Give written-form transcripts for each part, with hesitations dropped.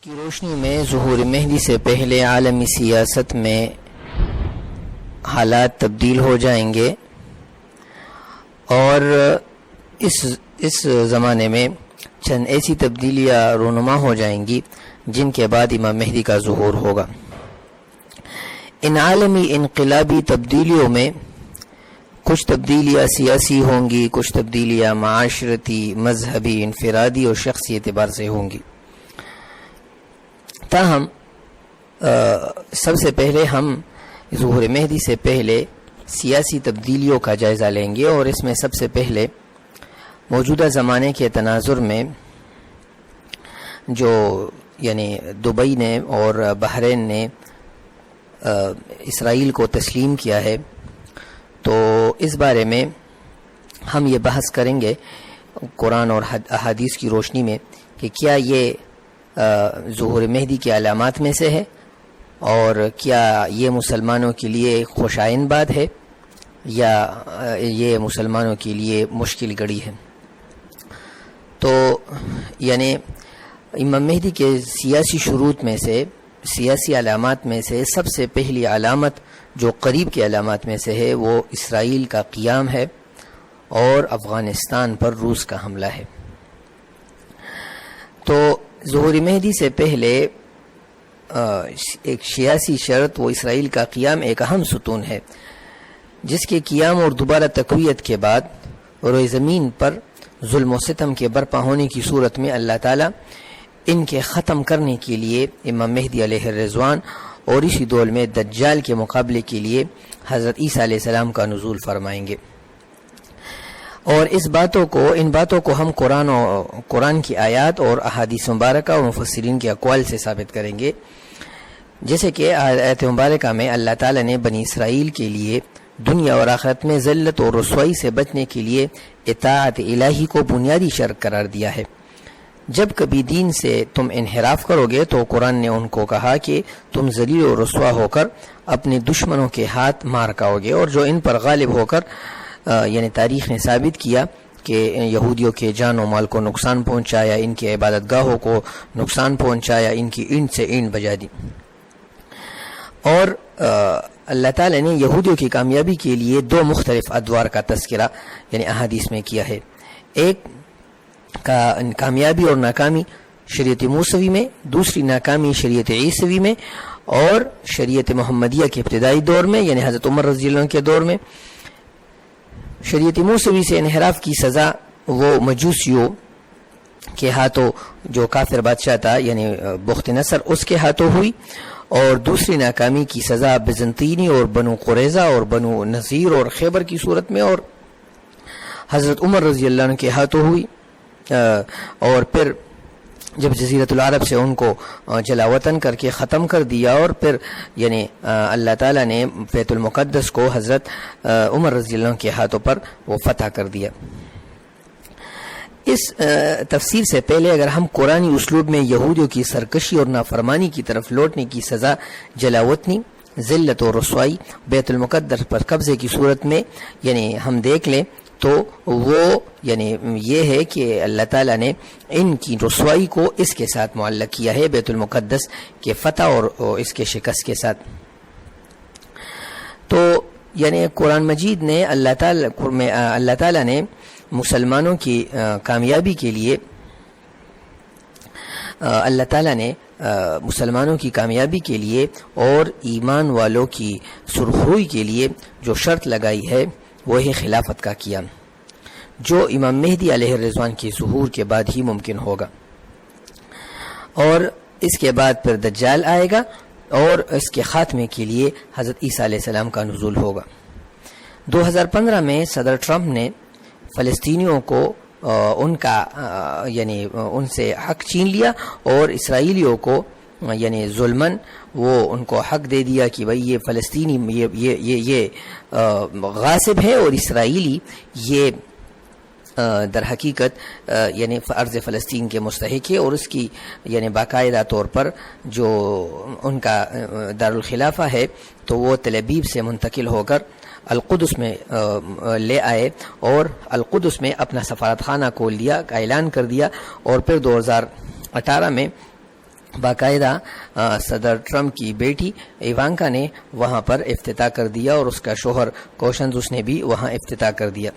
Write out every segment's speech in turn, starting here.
کی روشنی میں ظہور مہدی سے پہلے عالمی سیاست میں حالات تبدیل ہو جائیں گے اور اس زمانے میں چند ایسی تبدیلیاں رونما ہو جائیں گی جن کے بعد امام مہدی کا ظہور ہوگا۔ ان عالمی انقلابی تبدیلیوں میں کچھ تبدیلیاں سیاسی ہوں گی، کچھ تبدیلیاں معاشرتی، مذہبی، انفرادی اور شخصی اعتبار سے ہوں گی۔ تاہم سب سے پہلے ہم ظہور مہدی سے پہلے سیاسی تبدیلیوں کا جائزہ لیں گے، اور اس میں سب سے پہلے موجودہ زمانے کے تناظر میں جو دبئی نے اور بحرین نے اسرائیل کو تسلیم کیا ہے، تو اس بارے میں ہم یہ بحث کریں گے قرآن اور احادیث کی روشنی میں کہ کیا یہ ظہور مہدی کی علامات میں سے ہے، اور کیا یہ مسلمانوں کے لیے خوش آئند بات ہے یا یہ مسلمانوں کے لیے مشکل گھڑی ہے۔ تو امام مہدی کے سیاسی شروط میں سے، سیاسی علامات میں سے سب سے پہلی علامت جو قریب کی علامات میں سے ہے وہ اسرائیل کا قیام ہے اور افغانستان پر روس کا حملہ ہے۔ تو ظہور مہدی سے پہلے ایک سیاسی شرط وہ اسرائیل کا قیام ایک اہم ستون ہے، جس کے قیام اور دوبارہ تقویت کے بعد روئے زمین پر ظلم و ستم کے برپا ہونے کی صورت میں اللہ تعالیٰ ان کے ختم کرنے کے لیے امام مہدی علیہ الرضوان اور اسی دور میں دجال کے مقابلے کے لیے حضرت عیسیٰ علیہ السلام کا نزول فرمائیں گے۔ اور ان باتوں کو ہم قرآن کی آیات اور احادیث مبارکہ اور مفسرین کے اقوال سے ثابت کریں گے، جیسے کہ آیت مبارکہ میں اللہ تعالیٰ نے بنی اسرائیل کے لیے دنیا اور آخرت میں ذلت اور رسوائی سے بچنے کے لیے اطاعت الہی کو بنیادی شرط قرار دیا ہے۔ جب کبھی دین سے تم انحراف کرو گے تو قرآن نے ان کو کہا کہ تم ذلیل و رسوا ہو کر اپنے دشمنوں کے ہاتھ مار کھاؤ گے، اور جو ان پر غالب ہو کر تاریخ نے ثابت کیا کہ یہودیوں کے جان و مال کو نقصان پہنچایا، ان کی عبادت گاہوں کو نقصان پہنچایا، ان کی اینٹ سے اینٹ بجا دی۔ اور اللہ تعالی نے یہودیوں کی کامیابی کے لیے دو مختلف ادوار کا تذکرہ احادیث میں کیا ہے۔ ایک کا کامیابی اور ناکامی شریعت موسوی میں، دوسری ناکامی شریعت عیسوی میں، اور شریعت محمدیہ کے ابتدائی دور میں حضرت عمر رضی اللہ عنہ کے دور میں شریعت موسوی سے انحراف کی سزا وہ مجوسیوں کے ہاتھوں، جو کافر بادشاہ تھا بخت نصر، اس کے ہاتھوں ہوئی، اور دوسری ناکامی کی سزا بزنطینی اور بنو قریظہ اور بنو نذیر اور خیبر کی صورت میں اور حضرت عمر رضی اللہ عنہ کے ہاتھوں ہوئی۔ اور پھر جب جزیرۃ العرب سے ان کو جلا وطن کر کے ختم کر دیا، اور پھر اللہ تعالیٰ نے بیت المقدس کو حضرت عمر رضی اللہ عنہ کے ہاتھوں پر وہ فتح کر دیا۔ اس تفسیر سے پہلے اگر ہم قرآنی اسلوب میں یہودیوں کی سرکشی اور نافرمانی کی طرف لوٹنے کی سزا جلاوطنی، ذلت و رسوائی بیت المقدس پر قبضے کی صورت میں ہم دیکھ لیں تو وہ یہ ہے کہ اللہ تعالیٰ نے ان کی رسوائی کو اس کے ساتھ معلق کیا ہے، بیت المقدس کے فتح اور اس کے شکست کے ساتھ۔ تو قرآن مجید نے اللہ تعالیٰ نے مسلمانوں کی کامیابی کے لیے اور ایمان والوں کی سرخروئی کے لیے جو شرط لگائی ہے وہ ہے خلافت کا قیام، جو امام مہدی علیہ الرضوان کے ظہور کے بعد ہی ممکن ہوگا، اور اس کے بعد پھر دجال آئے گا، اور اس کے خاتمے کے لیے حضرت عیسیٰ علیہ السلام کا نزول ہوگا۔ 2015 میں صدر ٹرمپ نے فلسطینیوں کو ان سے حق چھین لیا، اور اسرائیلیوں کو ظلماً وہ ان کو حق دے دیا کہ بھئی یہ فلسطینی یہ غاصب ہے، اور اسرائیلی یہ در حقیقت ارض فلسطین کے مستحق ہے، اور اس کی باقاعدہ طور پر جو ان کا دارالخلافہ ہے تو وہ تل ابیب سے منتقل ہو کر القدس میں لے آئے، اور القدس میں اپنا سفارت خانہ کھول دیا، کا اعلان کر دیا، اور پھر 2018 میں باقاعدہ صدر ٹرمپ کی بیٹی ایوانکا نے وہاں پر افتتاح کر دیا اور اس کا شوہر کوشنز نے بھی وہاں افتتاح کر دیا۔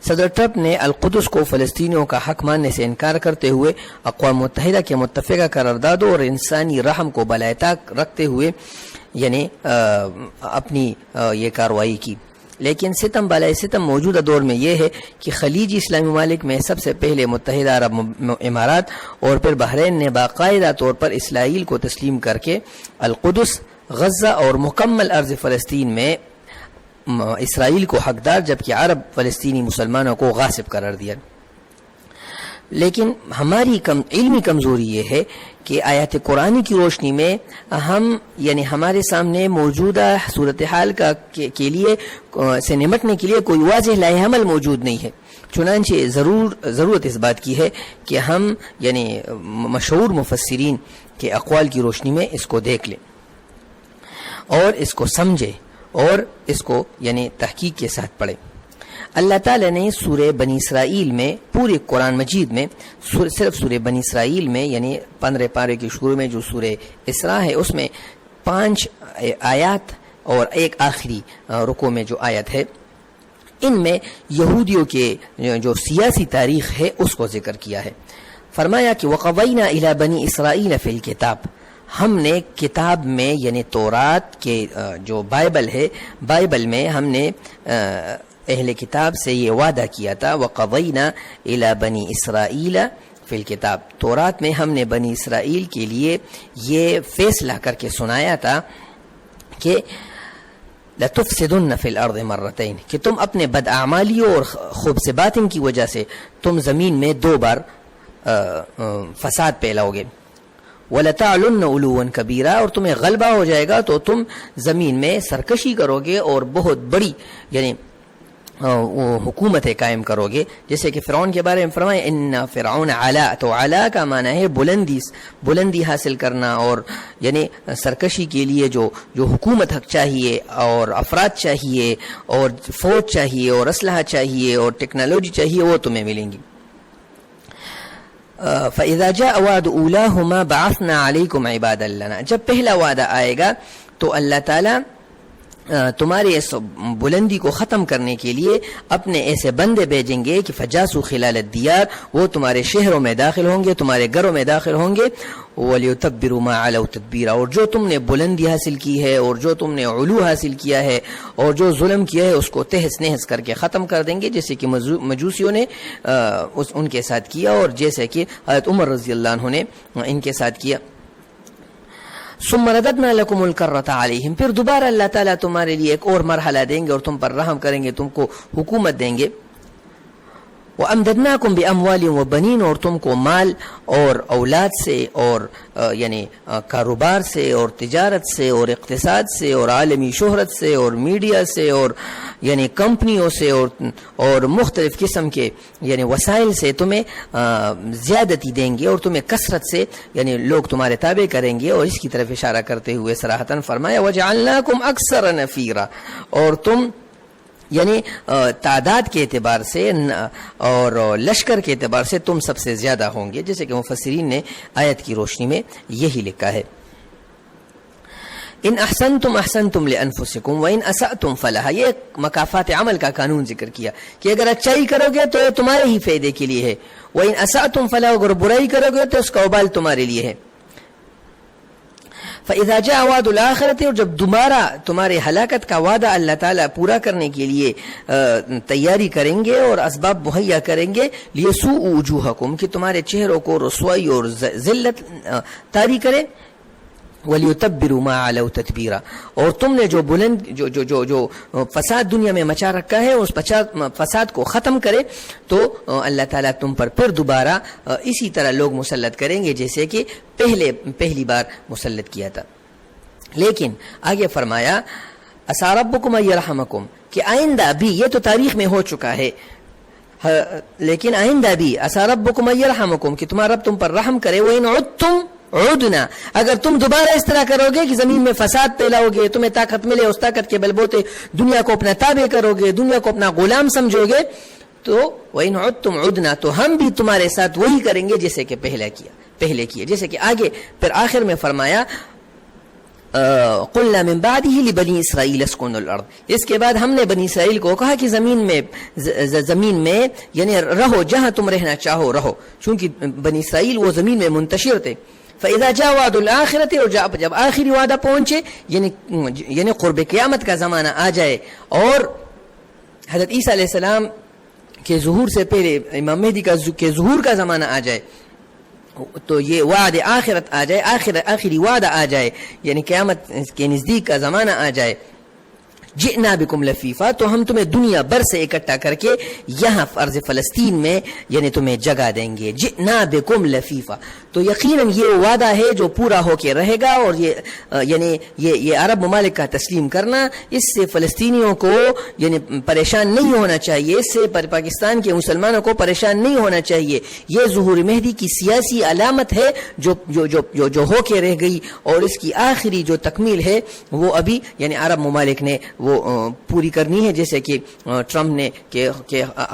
صدر ٹرمپ نے القدس کو فلسطینیوں کا حق ماننے سے انکار کرتے ہوئے اقوام متحدہ کے متفقہ قراردادوں اور انسانی رحم کو بالائے طاق رکھتے ہوئے یعنی اپنی یہ کارروائی کی۔ لیکن ستم بالائے ستم موجودہ دور میں یہ ہے کہ خلیجی اسلامی ممالک میں سب سے پہلے متحدہ عرب امارات اور پھر بحرین نے باقاعدہ طور پر اسرائیل کو تسلیم کر کے القدس، غزہ اور مکمل ارض فلسطین میں اسرائیل کو حقدار جبکہ عرب فلسطینی مسلمانوں کو غاصب قرار دیا۔ لیکن ہماری علمی کمزوری یہ ہے کہ آیات قرآنی کی روشنی میں ہم یعنی ہمارے سامنے موجودہ صورتحال کے لیے سے نمٹنے کے لیے کوئی واضح لائحہ عمل موجود نہیں ہے۔ چنانچہ ضرورت اس بات کی ہے کہ ہم یعنی مشہور مفسرین کے اقوال کی روشنی میں اس کو دیکھ لیں اور اس کو سمجھیں اور اس کو یعنی تحقیق کے ساتھ پڑھیں۔ اللہ تعالیٰ نے سورہ بنی اسرائیل میں پورے قرآن مجید میں صرف سورہ بنی اسرائیل میں یعنی 15 پارے کے شروع میں جو سورہ اسراء ہے اس میں 5 آیات اور ایک آخری رکوع میں جو آیت ہے ان میں یہودیوں کے جو سیاسی تاریخ ہے اس کو ذکر کیا ہے۔ فرمایا کہ وَقَضَيْنَا إِلَى بَنِي إِسْرَائِيلَ فِي الْكِتَابِ، ہم نے کتاب میں یعنی تورات کے جو بائبل ہے بائبل میں ہم نے اہل کتاب سے یہ وعدہ کیا تھا وَقَضَيْنَا إِلَى بَنِي إِسْرَائِيلَ فِي الْكِتَابِ، تورات میں ہم نے بنی اسرائیل کے لیے یہ فیصلہ کر کے سنایا تھا کہ لَتُفْسِدُنَّ فِي الْأَرْضِ مَرَّتَيْنِ، کہ تم اپنے بداعمالیوں اور خبث باطن کی وجہ سے تم زمین میں 2 بار فساد پھیلاؤ گے۔ وَلَتَعْلُنَّ عُلُوًّا كَبِيرًا، اور تمہیں غلبہ ہو جائے گا تو تم زمین میں سرکشی کرو گے اور بہت بڑی یعنی حکومتیں قائم کرو گے، جیسے کہ فرعون کے بارے میں فرمائے ان فرعون علا، تو علا کا معنی ہے بلندی حاصل کرنا، اور یعنی سرکشی کے لیے جو حکومت حق چاہیے اور افراد چاہیے اور فوج چاہیے اور اسلحہ چاہیے اور ٹیکنالوجی چاہیے وہ تمہیں ملیں گی۔ فَإِذَا جَاءَ وَعْدُ أُولَاهُمَا بَعَثْنَا عَلَيْكُمْ عِبَادًا لَنَا، جب پہلا وعدہ آئے گا تو اللہ تعالیٰ تمہارے اس بلندی کو ختم کرنے کے لیے اپنے ایسے بندے بھیجیں گے کہ فجاسو خلال الدیار، وہ تمہارے شہروں میں داخل ہوں گے، تمہارے گھروں میں داخل ہوں گے، وَلْيُتَبِّرُوا مَا عَلَوْا تَتْبِيرًا، اور جو تم نے بلندی حاصل کی ہے اور جو تم نے علو حاصل کیا ہے اور جو ظلم کیا ہے اس کو تہس نہس کر کے ختم کر دیں گے، جیسے کہ مجوسیوں نے ان کے ساتھ کیا اور جیسے کہ حضرت عمر رضی اللہ عنہ نے ان کے ساتھ کیا۔ ثم رددنا لكم الكرة عليهم، پھر دوبارہ اللہ تعالیٰ تمہارے لیے ایک اور مرحلہ دیں گے اور تم پر رحم کریں گے، تم کو حکومت دیں گے۔ وَأَمْدَدْنَاكُمْ بِأَمْوَالٍ وَبَنِينَ، اور تم کو مال اور اولاد سے اور یعنی کاروبار سے اور تجارت سے اور اقتصاد سے اور عالمی شہرت سے اور میڈیا سے اور یعنی کمپنیوں سے اور مختلف قسم کے یعنی وسائل سے تمہیں زیادتی دیں گے اور تمہیں کثرت سے یعنی لوگ تمہارے تابع کریں گے۔ اور اس کی طرف اشارہ کرتے ہوئے صراحتاً فرمایا وَجَعَلْنَاكُمْ أَكْثَرَ نَفِيرًا، اور تم یعنی تعداد کے اعتبار سے اور لشکر کے اعتبار سے تم سب سے زیادہ ہوں گے، جیسے کہ مفسرین نے آیت کی روشنی میں یہی لکھا ہے۔ ان احسنتم احسنتم لانفسکم وان اسأتم فلها، یہ مکافات عمل کا قانون ذکر کیا کہ اگر اچھائی کرو گے تو یہ تمہارے ہی فائدے کے لیے ہے، وان اسأتم فلها، اگر برائی کرو گے تو اس کا وبال تمہارے لیے ہے۔ فَإِذَا جَاءَ وَعْدُ الْآخِرَةِ، اور جب دوبارہ تمہارے ہلاکت کا وعدہ اللہ تعالیٰ پورا کرنے کے لیے تیاری کریں گے اور اسباب مہیا کریں گے، لِيَسُوءُ وُجُوهَكُمْ، کہ تمہارے چہروں کو رسوائی اور ذلت طاری کرے، وَلْيُتَبِّرُوا مَا عَلَوْا تَتْبِيرًا، اور تم نے جو جو فساد دنیا میں مچا رکھا ہے اس فساد کو ختم کرے، تو اللہ تعالیٰ تم پر پھر دوبارہ اسی طرح لوگ مسلط کریں گے جیسے کہ پہلی بار مسلط کیا تھا۔ لیکن آگے فرمایا عسیٰ ربکم ان یرحمکم، کہ آئندہ بھی، یہ تو تاریخ میں ہو چکا ہے لیکن آئندہ بھی عسیٰ ربکم ان یرحمکم، کہ تمہارا رب تم پر رحم کرے، وَإِنْ عُدْتُمْ عُدْنَا، اگر تم دوبارہ اس طرح کرو گے کہ زمین میں فساد پھیلاؤ گے، تمہیں طاقت ملے اس طاقت کے بلبوتے دنیا کو اپنا تابع کرو گے، دنیا کو اپنا غلام سمجھو گے، تو وَإِنْ عُدْتُمْ عُدْنَا، تو ہم بھی تمہارے ساتھ وہی کریں گے جیسے کہ پہلے کیا۔ پہلے کیے. جیسے کہ آگے پھر آخر میں فرمایا قلنا من بعده لبنی اسرائیل اسکنوا الارض. اس کے بعد ہم نے بنی اسرائیل کو کہا کہ زمین میں یعنی رہو، جہاں تم رہنا چاہو رہو، چونکہ بنی اسرائیل وہ زمین میں منتشر تھے. فَإِذَا جَاءَ وَعْدُ الْآخِرَةِ، اور جب آخری وعدہ پہنچے یعنی قرب قیامت کا زمانہ آ جائے اور حضرت عیسیٰ علیہ السلام کے ظہور سے پہلے امام مہدی کے ظہور کا زمانہ آ جائے، تو یہ وعد آخرت آ جائے، آخری وعدہ آ جائے، یعنی قیامت کے نزدیک کا زمانہ آ جائے. جئنا بکم لفیفا، تو ہم تمہیں دنیا بھر سے اکٹھا کر کے یہاں ارض فلسطین میں یعنی تمہیں جگہ دیں گے. جئنا بکم لفیفا، تو یقیناً یہ وعدہ ہے جو پورا ہو کے رہے گا. اور یہ عرب ممالک کا تسلیم کرنا، اس سے فلسطینیوں کو یعنی پریشان نہیں ہونا چاہیے، اس سے پاکستان کے مسلمانوں کو پریشان نہیں ہونا چاہیے. یہ ظہور مہدی کی سیاسی علامت ہے جو ہو کے رہ گئی، اور اس کی آخری جو تکمیل ہے وہ ابھی یعنی عرب ممالک نے وہ پوری کرنی ہے. جیسے کہ ٹرمپ نے کہ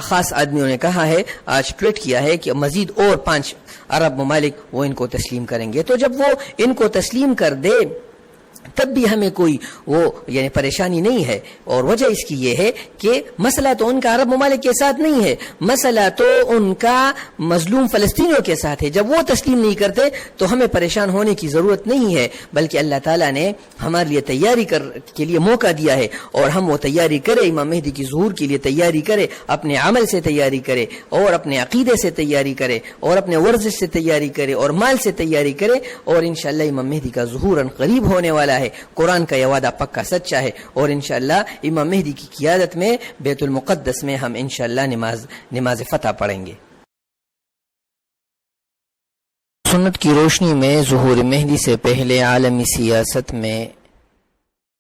خاص آدمیوں نے کہا ہے، آج ٹویٹ کیا ہے کہ مزید اور 5 عرب ممالک وہ ان کو تسلیم کریں گے. تو جب وہ ان کو تسلیم کر دے تب بھی ہمیں کوئی وہ یعنی پریشانی نہیں ہے. اور وجہ اس کی یہ ہے کہ مسئلہ تو ان کا عرب ممالک کے ساتھ نہیں ہے، مسئلہ تو ان کا مظلوم فلسطینیوں کے ساتھ ہے. جب وہ تسلیم نہیں کرتے تو ہمیں پریشان ہونے کی ضرورت نہیں ہے، بلکہ اللہ تعالیٰ نے ہمارے لیے تیاری کے لیے موقع دیا ہے، اور ہم وہ تیاری کرے، امام مہدی کی ظہور کے لیے تیاری کرے، اپنے عمل سے تیاری کرے، اور اپنے عقیدے سے تیاری کرے، اور اپنے ورزش سے تیاری کرے، اور مال سے تیاری کرے. اور انشاءاللہ امام مہدی کا ظہور قریب ہونے والا ہے. قرآن کا یہ وعدہ پکا سچا ہے، اور انشاءاللہ امام مہدی کی قیادت میں بیت المقدس میں ہم انشاءاللہ نماز فتح پڑھیں گے. سنت کی روشنی میں ظہور مہدی سے پہلے عالمی سیاست میں